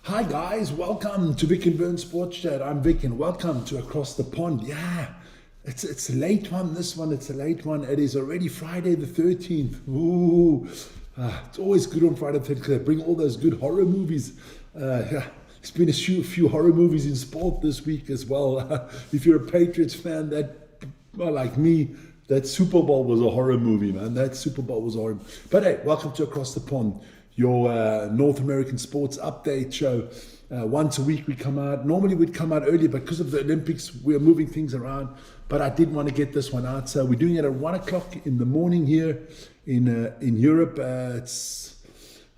Hi guys, welcome to Vic and Burn Sports Chat. I'm Vic and welcome to Across the Pond. Yeah, it's a late one, this one, it's a late one. It is already Friday the 13th. Ooh, it's always good on Friday the 13th because they bring all those good horror movies. Yeah, there's been a few horror movies in sport this week as well. If you're a Patriots fan, like me, that Super Bowl was a horror movie, man. That Super Bowl was horror. But hey, welcome to Across the Pond, your North American sports update show. Once a week we come out. Normally we'd come out earlier, but because of the Olympics, we're moving things around. But I did want to get this one out. So we're doing it at 1 o'clock in the morning here in Europe. It's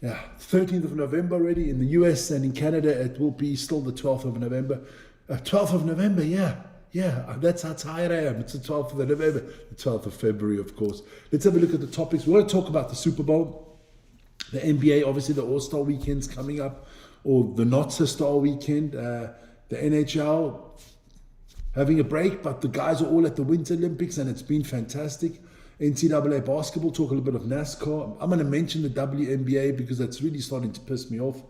13th of November already. In the US and in Canada, it will be still the 12th of November. 12th of November, yeah, that's how tired I am. It's the 12th of November, the 12th of February, of course. Let's have a look at the topics. We want to talk about the Super Bowl, the NBA, obviously the All-Star weekend's coming up, or the not-so-star weekend, the NHL having a break, but the guys are all at the Winter Olympics, and it's been fantastic. NCAA basketball, talk a little bit of NASCAR. I'm going to mention the WNBA because that's really starting to piss me off.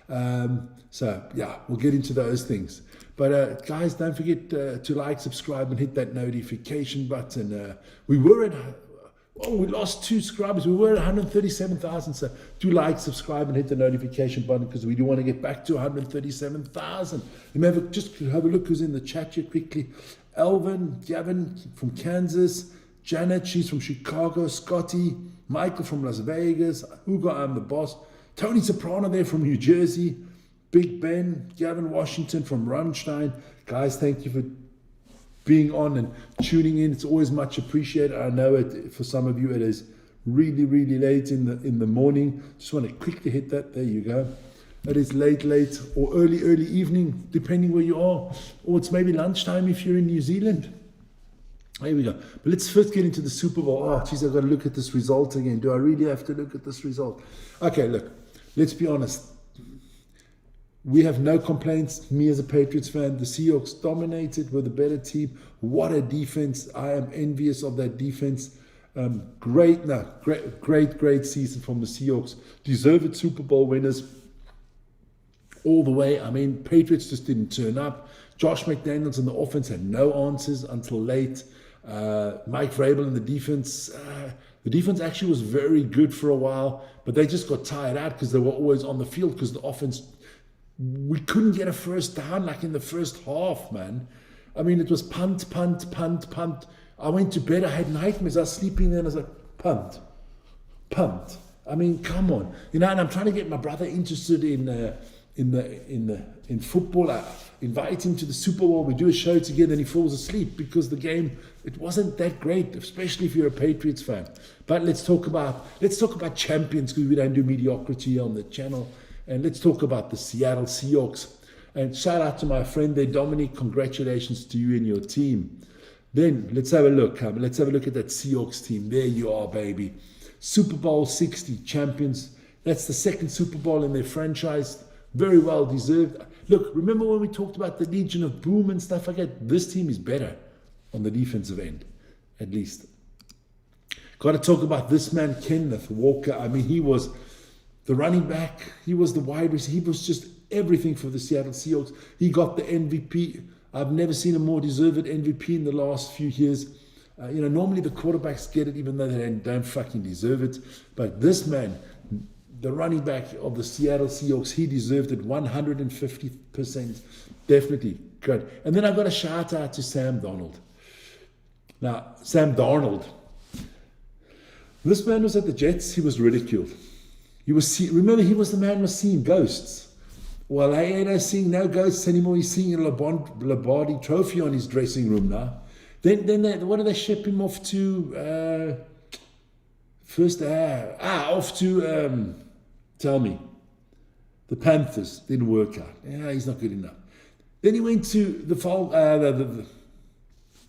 We'll get into those things. But guys, don't forget to like, subscribe, and hit that notification button. We lost 2 subscribers. We were at 137,000. So do like, subscribe, and hit the notification button because we do want to get back to 137,000. Remember, just have a look who's in the chat here quickly. Elvin, Gavin from Kansas, Janet, she's from Chicago, Scotty, Michael from Las Vegas, Hugo, I'm the boss, Tony Soprano there from New Jersey, Big Ben, Gavin Washington from Rammstein. Guys, thank you for being on and tuning in. It's always much appreciated. I know it for some of you it is really, really late in the morning. Just want to quickly hit that. There you go. It is late or early evening, depending where you are. Or it's maybe lunchtime if you're in New Zealand. Here we go. But let's first get into the Super Bowl. Oh, geez, I've got to look at this result again. Do I really have to look at this result? Okay, look, let's be honest. We have no complaints. Me as a Patriots fan, the Seahawks dominated with a better team. What a defense. I am envious of that defense. Great season from the Seahawks. Deserved Super Bowl winners all the way. I mean, Patriots just didn't turn up. Josh McDaniels and the offense had no answers until late. Mike Vrabel and the defense actually was very good for a while, but they just got tired out because they were always on the field because the offense, we couldn't get a first down like in the first half, man. I mean, it was punt. I went to bed, I had nightmares. I was sleeping there and I was like, punt. I mean, come on. And I'm trying to get my brother interested in football. I invite him to the Super Bowl. We do a show together and he falls asleep because the game, it wasn't that great, especially if you're a Patriots fan. But let's talk about champions because we don't do mediocrity on the channel. And let's talk about the Seattle Seahawks. And shout out to my friend there, Dominic. Congratulations to you and your team. Then let's have a look. Let's have a look at that Seahawks team. There you are, baby. Super Bowl 60 champions. That's the second Super Bowl in their franchise. Very well deserved. Look, remember when we talked about the Legion of Boom and stuff like that? This team is better on the defensive end, at least. Got to talk about this man, Kenneth Walker. I mean, he was the running back. He was the wide receiver. He was just everything for the Seattle Seahawks. He got the MVP. I've never seen a more deserved MVP in the last few years. Normally the quarterbacks get it even though they don't fucking deserve it. But this man, the running back of the Seattle Seahawks, he deserved it 150%. Definitely good. And then I've got a shout out to Sam Darnold. Now, Sam Darnold, this man was at the Jets. He was ridiculed. He was the man who was seeing ghosts. Well, I ain't seeing no ghosts anymore. He's seeing a Lombardi trophy on his dressing room now. Then what do they ship him off to? Tell me. The Panthers. Didn't work out. Yeah, he's not good enough. Then he went to the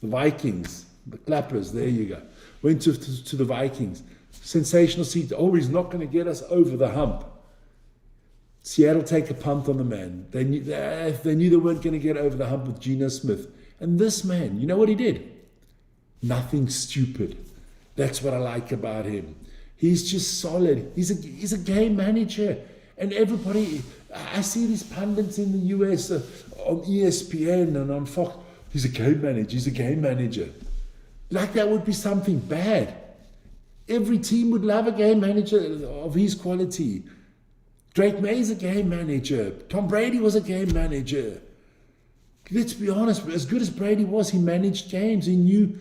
Vikings. The Clappers. There you go. Went to the Vikings. Sensational seat. Oh, he's not going to get us over the hump. Seattle take a punt on the man. They knew they weren't going to get over the hump with Geno Smith. And this man, you know what he did? Nothing stupid. That's what I like about him. He's just solid. He's a game manager. And everybody, I see these pundits in the US on ESPN and on Fox, he's a game manager. Like that would be something bad. Every team would love a game manager of his quality. Drake May's a game manager. Tom Brady was a game manager. Let's be honest, as good as Brady was, he managed games. He knew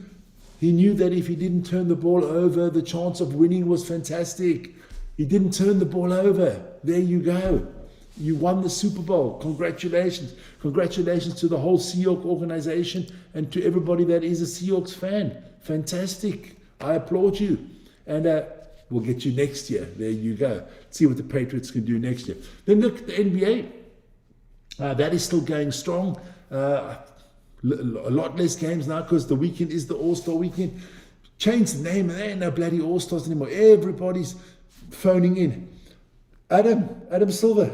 that if he didn't turn the ball over, the chance of winning was fantastic. He didn't turn the ball over. There you go. You won the Super Bowl. Congratulations. Congratulations to the whole Seahawks organization and to everybody that is a Seahawks fan. Fantastic. I applaud you. And we'll get you next year. There you go. See what the Patriots can do next year. Then look at the NBA. That is still going strong. A lot less games now because the weekend is the All-Star weekend. Change the name. There ain't no bloody All-Stars anymore. Everybody's phoning in. Adam Silver.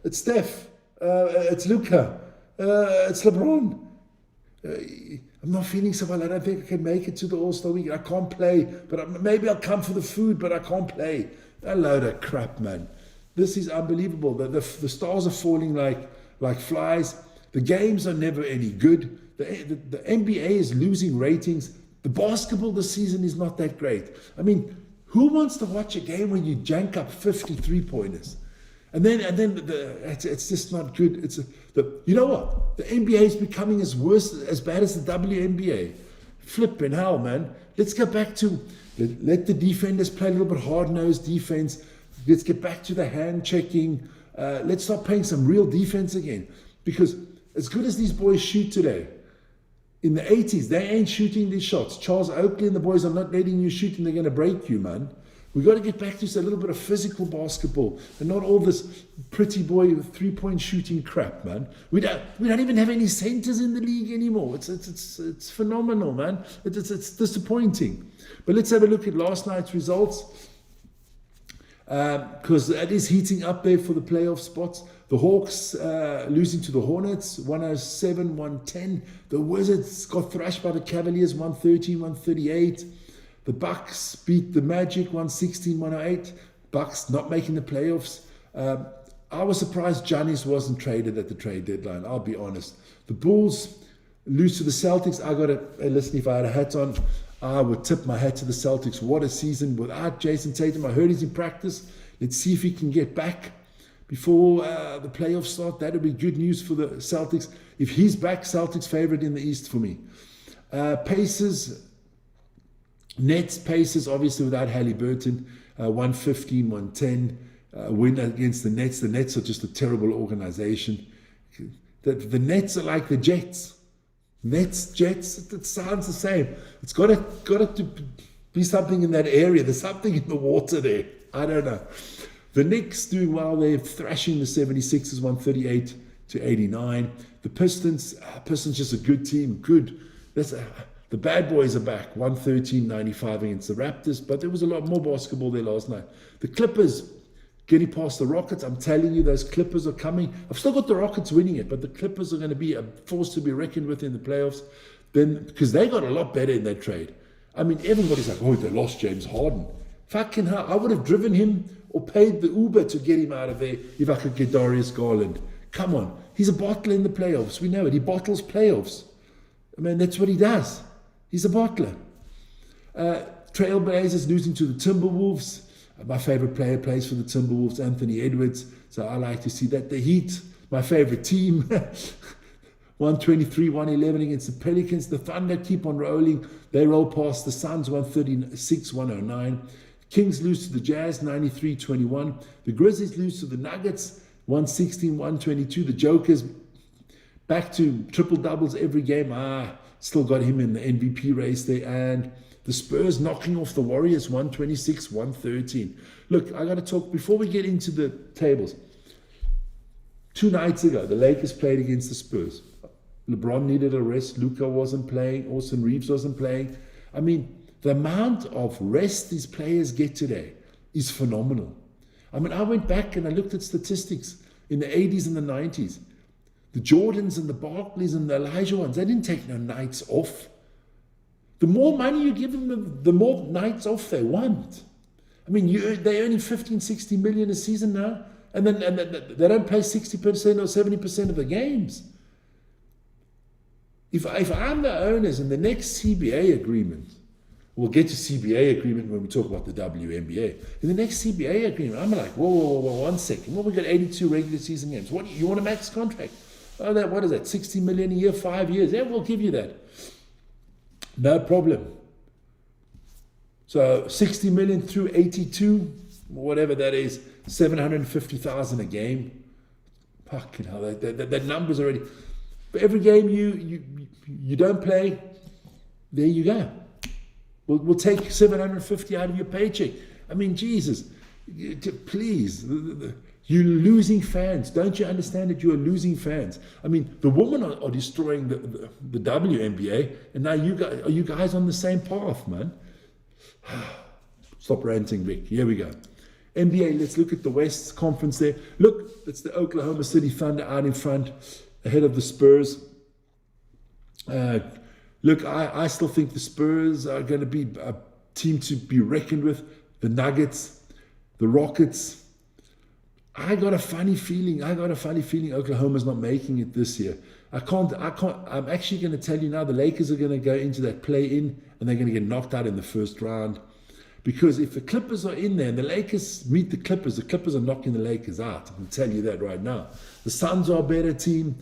It's Steph. It's Luka. It's LeBron. I'm not feeling so well. I don't think I can make it to the All-Star weekend. I can't play, but maybe I'll come for the food, but I can't play. A load of crap, man. This is unbelievable. The stars are falling like flies. The games are never any good. The NBA is losing ratings. The basketball this season is not that great. I mean, who wants to watch a game when you jank up 53 pointers? And then it's just not good. You know what? The NBA is becoming as bad as the WNBA. Flipping hell, man. Let's go back to let the defenders play a little bit hard-nosed defense. Let's get back to the hand checking. Let's start playing some real defense again. Because as good as these boys shoot today, in the 80s, they ain't shooting these shots. Charles Oakley and the boys are not letting you shoot and they're going to break you, man. We've got to get back to a little bit of physical basketball and not all this pretty boy with three-point shooting crap, man. We don't even have any centers in the league anymore. It's phenomenal, man. It's disappointing. But let's have a look at last night's results because it is heating up there for the playoff spots. The Hawks losing to the Hornets, 107-110. The Wizards got thrashed by the Cavaliers, 113-138. The Bucks beat the Magic 116-108. Bucks not making the playoffs. I was surprised Giannis wasn't traded at the trade deadline. I'll be honest. The Bulls lose to the Celtics. Listen, if I had a hat on, I would tip my hat to the Celtics. What a season without Jason Tatum. I heard he's in practice. Let's see if he can get back before the playoffs start. That would be good news for the Celtics. If he's back, Celtics favorite in the East for me. Nets, Pacers, obviously without Haliburton, 115-110 win against the Nets. The Nets are just a terrible organization. The Nets are like the Jets. Nets, Jets, it sounds the same. It's got to be something in that area. There's something in the water there. I don't know. The Knicks doing well. They're thrashing the 76ers 138-89. The Pistons just a good team. Good. The bad boys are back, 113-95 against the Raptors, but there was a lot more basketball there last night. The Clippers getting past the Rockets. I'm telling you, those Clippers are coming. I've still got the Rockets winning it, but the Clippers are going to be a force to be reckoned with in the playoffs. Then, because they got a lot better in that trade. I mean, everybody's like, oh, they lost James Harden. Fucking hell, I would have driven him or paid the Uber to get him out of there if I could get Darius Garland. Come on, he's a bottler in the playoffs. We know it. He bottles playoffs. I mean, that's what he does. He's a bottler. Trailblazers losing to the Timberwolves. My favorite player plays for the Timberwolves, Anthony Edwards. So I like to see that. The Heat, my favorite team, 123-111 against the Pelicans. The Thunder keep on rolling. They roll past the Suns, 136-109. Kings lose to the Jazz, 93-21. The Grizzlies lose to the Nuggets, 116-122. The Jokers back to triple doubles every game. Still got him in the MVP race there. And the Spurs knocking off the Warriors, 126-113. Look, I got to talk, before we get into the tables. 2 nights ago, the Lakers played against the Spurs. LeBron needed a rest. Luka wasn't playing. Austin Reeves wasn't playing. I mean, the amount of rest these players get today is phenomenal. I mean, I went back and I looked at statistics in the 80s and the 90s. The Jordans and the Barkleys and the Elijah ones, they didn't take no nights off. The more money you give them, the more nights off they want. I mean, they're earning 15, 60 million a season now. And then they don't play 60% or 70% of the games. If I'm the owners in the next CBA agreement, we'll get to CBA agreement when we talk about the WNBA. In the next CBA agreement, I'm like, whoa, 1 second. Well, we got 82 regular season games. What, you want a max contract? Oh, what is that? 60 million a year, 5 years. Yeah, we'll give you that. No problem. So 60 million through 82, whatever that is, 750,000 a game. Fucking hell, that number's already. For every game you don't play, there you go. We'll take 750 out of your paycheck. I mean, Jesus, please, you're losing fans. Don't you understand that you're losing fans? I mean, the women are destroying the WNBA, and now are you guys on the same path, man? Stop ranting, Vic. Here we go. NBA, let's look at the West Conference there. Look, it's the Oklahoma City Thunder out in front, ahead of the Spurs. Look, I still think the Spurs are going to be a team to be reckoned with. The Nuggets, the Rockets. I got a funny feeling Oklahoma's not making it this year. I'm actually going to tell you now, the Lakers are going to go into that play-in and they're going to get knocked out in the first round. Because if the Clippers are in there and the Lakers meet the Clippers are knocking the Lakers out. I can tell you that right now. The Suns are a better team,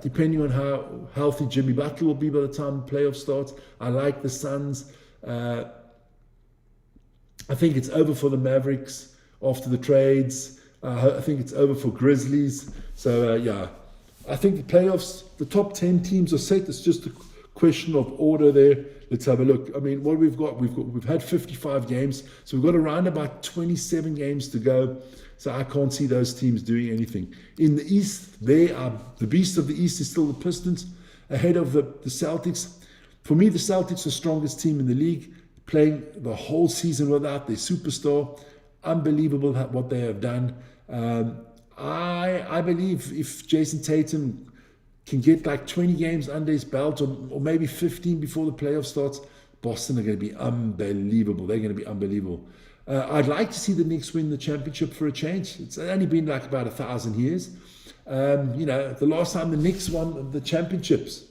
depending on how healthy Jimmy Butler will be by the time the playoff starts. I like the Suns. I think it's over for the Mavericks after the trades. I think it's over for Grizzlies. So, yeah, I think the playoffs, the top 10 teams are set. It's just a question of order there. Let's have a look. I mean, what we've had 55 games, so we've got around about 27 games to go. So I can't see those teams doing anything. In the East, the beast of the East is still the Pistons, ahead of the Celtics. For me, the Celtics are the strongest team in the league, playing the whole season without their superstar. Unbelievable what they have done. I believe if Jason Tatum can get like 20 games under his belt or maybe 15 before the playoff starts, Boston are going to be unbelievable. They're going to be unbelievable. I'd like to see the Knicks win the championship for a change. It's only been like about 1,000 years. The last time the Knicks won the championships,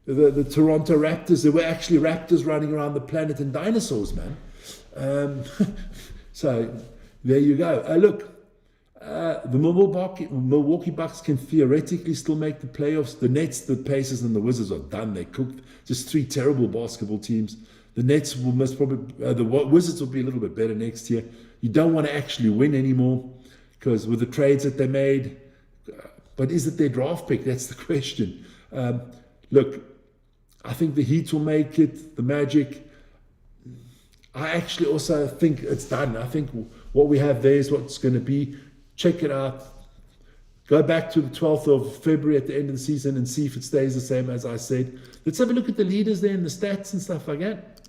the Toronto Raptors, there were actually raptors running around the planet and dinosaurs, man. So there you go. Look, the Milwaukee Bucks can theoretically still make the playoffs. The Nets, the Pacers, and the Wizards are done. They cooked. Just 3 terrible basketball teams. The Nets will most probably, the Wizards will be a little bit better next year. You don't want to actually win anymore because with the trades that they made, but is it their draft pick? That's the question. Look, I think the Heat will make it. The Magic. I actually also think it's done. I think what we have there is what's going to be. Check it out. Go back to the 12th of February at the end of the season and see if it stays the same as I said. Let's have a look at the leaders there and the stats and stuff like that.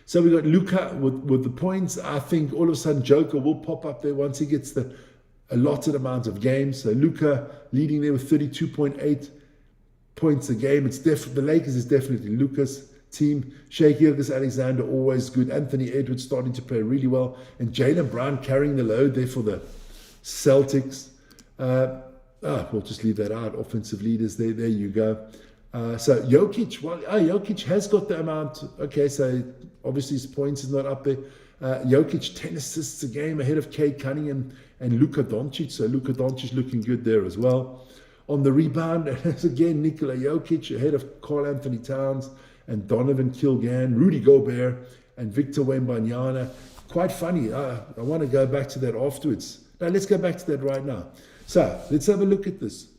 So we got Luka with the points. I think all of a sudden Joker will pop up there once he gets the allotted amount of games. So Luka leading there with 32.8 points a game. It's the Lakers is definitely Luka's team. Shai Gilgeous-Alexander always good. Anthony Edwards starting to play really well, and Jaylen Brown carrying the load there for the Celtics. We'll just leave that out. Offensive leaders there. There you go. So Jokic, Jokic has got the amount. Okay, so obviously his points is not up there. Jokic 10 assists a game ahead of Cade Cunningham and Luka Doncic. So Luka Doncic looking good there as well. On the rebound, again Nikola Jokic ahead of Karl Anthony Towns and Donovan Kilgan, Rudy Gobert, and Victor Wembanyama. Quite funny. I want to go back to that afterwards. Now, let's go back to that right now. So, let's have a look at this.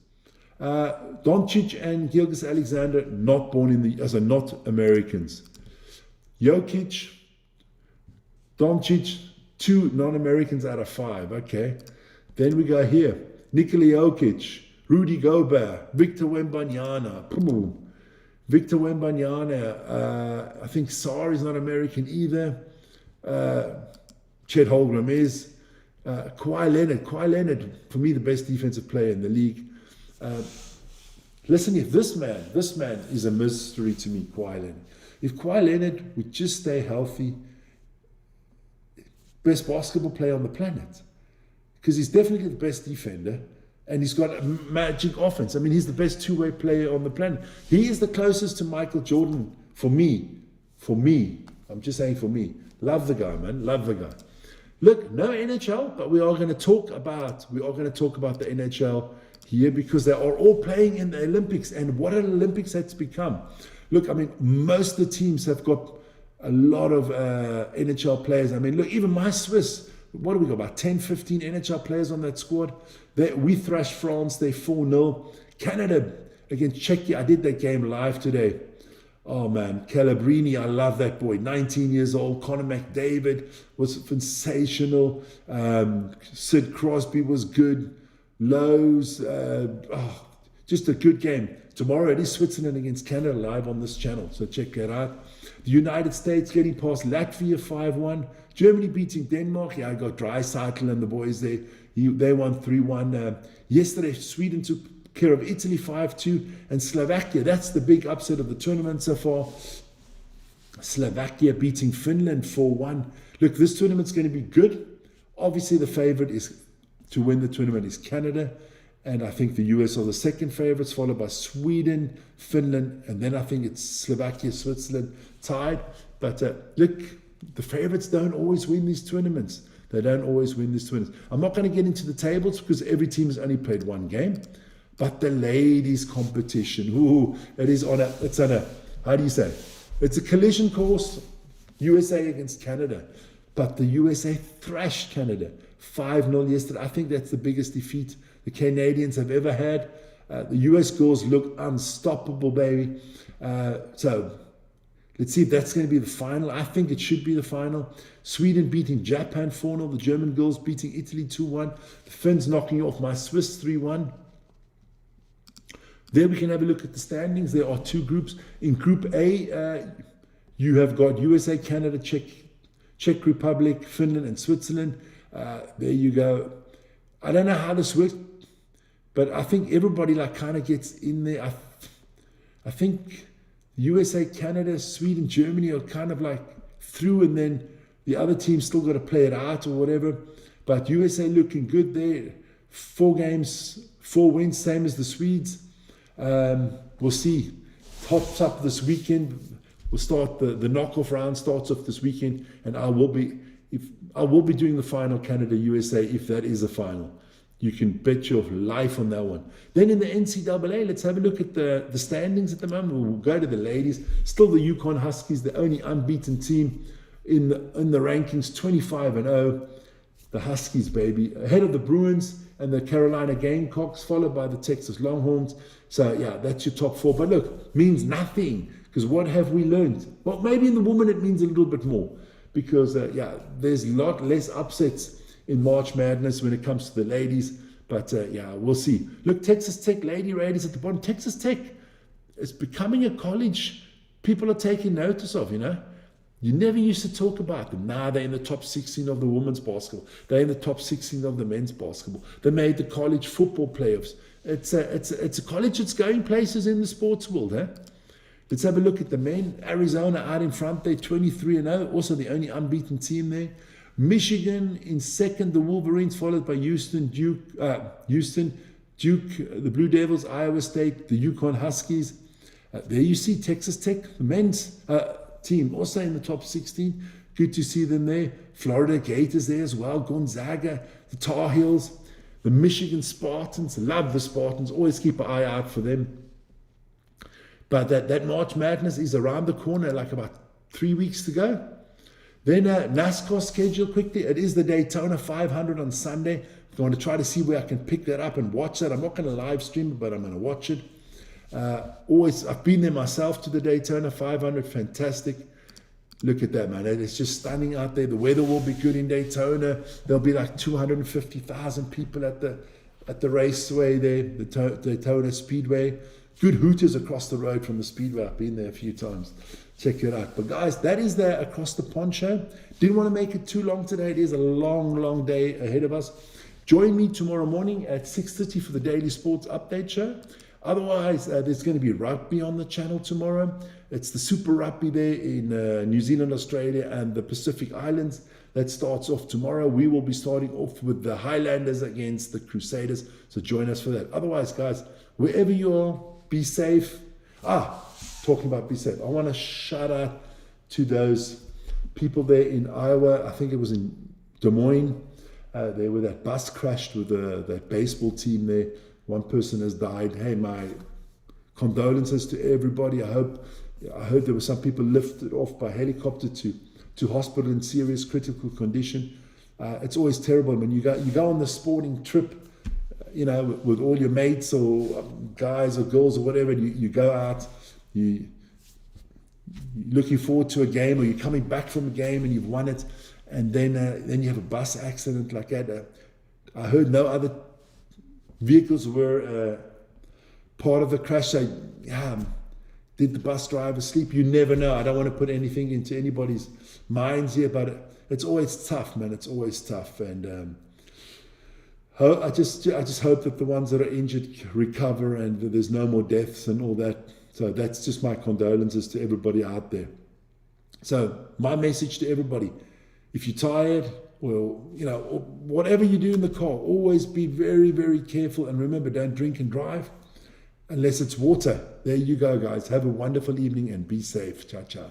Doncic and Gilgeous-Alexander, not not Americans. Jokic, Doncic, 2 non-Americans out of 5. Okay. Then we go here. Nikola Jokic, Rudy Gobert, Victor Wembanyama. Boom. Victor Wembanyama, I think Sarr is not American either. Chet Holmgren is. Kawhi Leonard, for me, the best defensive player in the league. Listen, if this man is a mystery to me, Kawhi Leonard. If Kawhi Leonard would just stay healthy, best basketball player on the planet. because he's definitely the best defender. And he's got a magic offense. I mean, he's the best two-way player on the planet. He is the closest to Michael Jordan for me. For me. I'm just saying for me. Love the guy, man. Love the guy. Look, no NHL, but we are going to talk about the NHL here because they are all playing in the Olympics. And what an Olympics that's become. Look, I mean, most of the teams have got a lot of NHL players. I mean, look, even my Swiss, what do we got, about 10, 15 NHL players on that squad? We thrashed France, they're 4-0. Canada against Czechia, I did that game live today. Oh man, Calabrini, I love that boy. 19 years old. Connor McDavid was sensational. Sid Crosby was good. Lowe's, just a good game. Tomorrow it is Switzerland against Canada live on this channel, so check that out. The United States getting past Latvia 5-1. Germany beating Denmark. Yeah, I got Draisaitl and the boys there. They won 3-1. Yesterday, Sweden took care of Italy 5-2. And Slovakia, that's the big upset of the tournament so far. Slovakia beating Finland 4-1. Look, this tournament's going to be good. Obviously, the favorite is to win the tournament is Canada. And I think the US are the second favorites, followed by Sweden, Finland, and then I think it's Slovakia, Switzerland tied. But look, the favorites don't always win these tournaments. They don't always win these tournaments. I'm not going to get into the tables because every team has only played one game. But the ladies' competition, it's on a, how do you say? It's a collision course, USA against Canada. But the USA thrashed Canada 5-0 yesterday. I think that's the biggest defeat the Canadians have ever had. The US girls look unstoppable, baby. So let's see if that's going to be the final. I think it should be the final. Sweden beating Japan 4-0. The German girls beating Italy 2-1. The Finns knocking off my Swiss 3-1. There we can have a look at the standings. There are two groups. In Group A, you have got USA, Canada, Czech Republic, Finland, and Switzerland. There you go. I don't know how this works, but I think everybody kind of gets in there. I think USA, Canada, Sweden, Germany are kind of through, and then the other teams still got to play it out or whatever. But USA looking good there. 4 games, 4 wins, same as the Swedes. We'll see. Tops up this weekend. We'll start the knockoff round starts off this weekend, and I will be doing the final Canada USA if that is a final. You can bet your life on that one. Then in the NCAA, let's have a look at the standings at the moment. We'll go to the ladies. Still the Yukon Huskies, the only unbeaten team in the rankings, 25-0. The Huskies, baby, ahead of the Bruins and the Carolina Gamecocks, followed by the Texas Longhorns. So yeah, that's your top 4. But look, means nothing, because what have we learned? Well, maybe in the women it means a little bit more, because there's a lot less upsets in March Madness when it comes to the ladies. But we'll see. Look, Texas Tech, Lady Raiders at the bottom. Texas Tech is becoming a college people are taking notice of, You never used to talk about them. Now they're in the top 16 of the women's basketball. They're in the top 16 of the men's basketball. They made the college football playoffs. It's a college that's going places in the sports world, huh? Let's have a look at the men. Arizona out in front. They're 23-0. Also the only unbeaten team there. Michigan in second. The Wolverines, followed by Houston, Duke, the Blue Devils, Iowa State, the Yukon Huskies. There you see Texas Tech, the men's team, also in the top 16. Good to see them there. Florida Gators there as well. Gonzaga, the Tar Heels, the Michigan Spartans. Love the Spartans. Always keep an eye out for them. But that March Madness is around the corner, about 3 weeks to go. Then NASCAR schedule quickly. It is the Daytona 500 on Sunday. I'm going to try to see where I can pick that up and watch that. I'm not going to live stream it, but I'm going to watch it. I've been there myself to the Daytona 500. Fantastic. Look at that, man. It's just stunning out there. The weather will be good in Daytona. There'll be 250,000 people at the raceway there, the Daytona Speedway. Good hooters across the road from the Speedway. I've been there a few times. Check it out. But guys, that is the Across the Pond show. Didn't want to make it too long today. It is a long, long day ahead of us. Join me tomorrow morning at 6:30 for the Daily Sports Update show. Otherwise, there's going to be rugby on the channel tomorrow. It's the Super Rugby there in New Zealand, Australia, and the Pacific Islands. That starts off tomorrow. We will be starting off with the Highlanders against the Crusaders. So join us for that. Otherwise, guys, wherever you are, be safe. Talking about be safe, I want to shout out to those people there in Iowa. I think it was in Des Moines. There where that bus crashed with that baseball team there. One person has died. Hey, my condolences to everybody. I heard there were some people lifted off by helicopter to hospital in serious critical condition. It's always terrible when you go on the sporting trip, with all your mates or guys or girls or whatever, and you go out, you're looking forward to a game, or you're coming back from a game and you've won it, and then you have a bus accident like that. I heard no other vehicles were part of the crash. Did the bus driver sleep? You never know. I don't want to put anything into anybody's minds here, but it's always tough, man. It's always tough, and I just hope that the ones that are injured recover and that there's no more deaths and all that. So that's just my condolences to everybody out there. So my message to everybody: if you're tired, well, whatever you do in the car, always be very, very careful, and remember, don't drink and drive unless it's water. There you go, guys. Have a wonderful evening and be safe. Ciao, ciao.